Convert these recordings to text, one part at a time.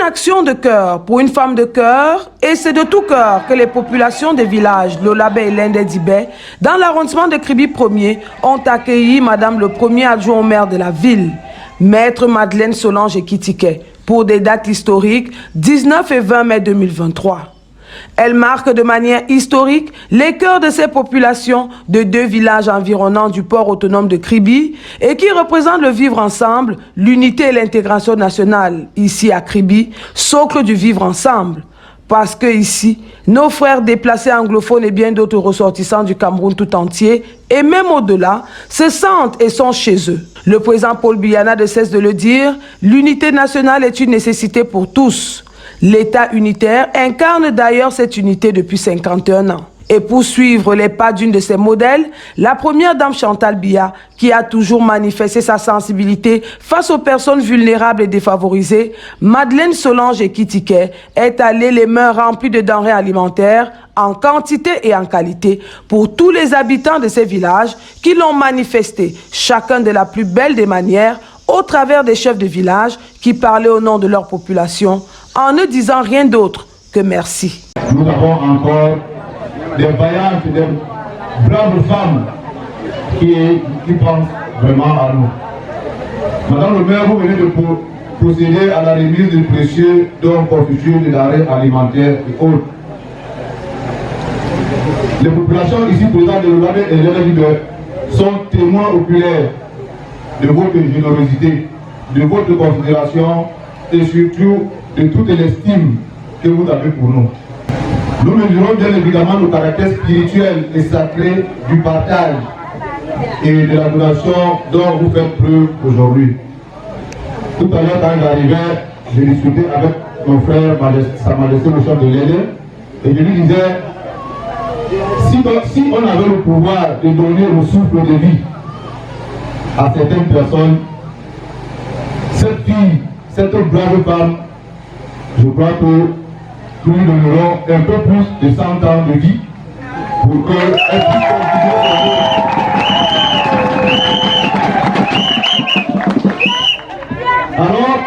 action de cœur pour une femme de cœur et c'est de tout cœur que les populations des villages Lolabé et Lendé-Dibé dans l'arrondissement de Kribi 1er ont accueilli Madame le premier adjoint au maire de la ville, Maître Madeleine Solange Ekitike, pour des dates historiques 19 et 20 mai 2023. Elle marque de manière historique les cœurs de ces populations de 2 villages environnants du port autonome de Kribi et qui représentent le vivre ensemble, l'unité et l'intégration nationale. Ici à Kribi, socle du vivre ensemble. Parce que ici, nos frères déplacés anglophones et bien d'autres ressortissants du Cameroun tout entier, et même au-delà, se sentent et sont chez eux. Le président Paul Biya ne cesse de le dire, l'unité nationale est une nécessité pour tous. L'État unitaire incarne d'ailleurs cette unité depuis 51 ans. Et pour suivre les pas d'une de ses modèles, la première dame Chantal Biya, qui a toujours manifesté sa sensibilité face aux personnes vulnérables et défavorisées, Madeleine Solange Ekitike est allée les mains remplies de denrées alimentaires en quantité et en qualité pour tous les habitants de ces villages qui l'ont manifesté, chacun de la plus belle des manières, au travers des chefs de village qui parlaient au nom de leur population en ne disant rien d'autre que merci. Nous avons encore des vaillantes, des braves femmes qui pensent vraiment à nous. Madame le maire, vous venez de procéder à la remise de précieux dons constitués de denrées alimentaires et autres. Les populations ici présentes de Lolabé et Lendé-Dibé sont témoins oculaires de votre générosité, de votre considération et surtout de toute l'estime que vous avez pour nous. Nous mesurons bien évidemment le caractère spirituel et sacré du partage et de l'adoration dont vous faites preuve aujourd'hui. Tout à l'heure, quand j'arrivais, je discutais avec mon frère, Sa Majesté le chef de Lendé, et je lui disais, si on avait le pouvoir de donner le souffle de vie à certaines personnes, cette fille, cette brave femme, je crois que nous lui donnerons un peu plus de 100 ans de vie pour qu'elle puisse continuer sa vie. Alors,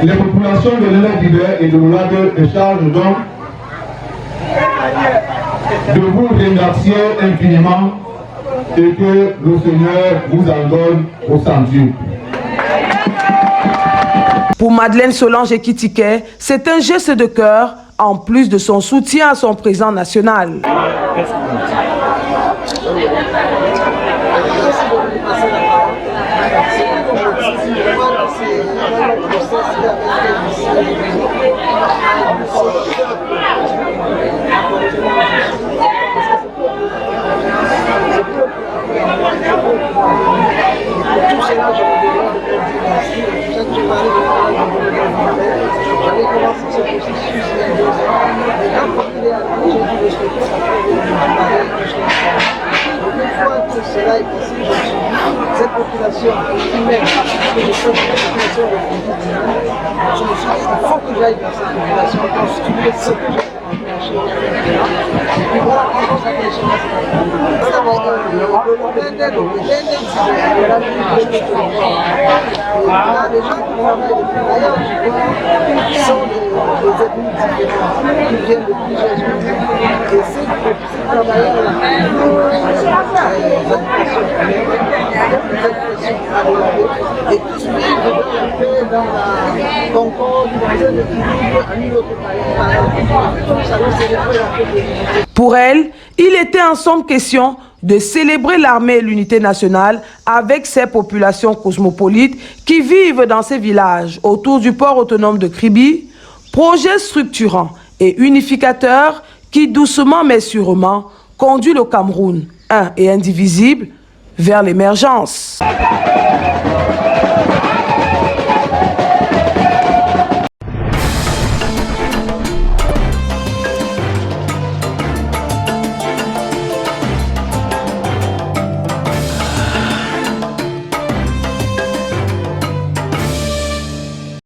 les populations de Lendé-Dibé et de Lolabé me chargent donc de vous remercier infiniment et que le Seigneur vous en donne au centuple. Pour Madeleine Solange Ekitike, c'est un geste de cœur en plus de son soutien à son président national. J'avais commencé ce processus il y a 2 ans. Et quand il est arrivé, j'ai dit que je peux une fois que cela est passé, je me suis dit, cette population qui m'aime, que je sais que cette population de je me suis dit, il faut que j'aille dans cette population, construire ce que j'ai. Et puis voilà, comment ça fait chez moi. Les gens qui travaillent depuis d'ailleurs, je sont des ethnies différentes, qui viennent de plusieurs pays. Et ces travailleurs-là, et tous vivent dans la paix, dans la concorde, dans un équilibre, à une autre manière. Pour elle, il était en somme question de célébrer l'armée et l'unité nationale avec ces populations cosmopolites qui vivent dans ces villages autour du port autonome de Kribi, projet structurant et unificateur qui doucement mais sûrement conduit le Cameroun, un et indivisible, vers l'émergence.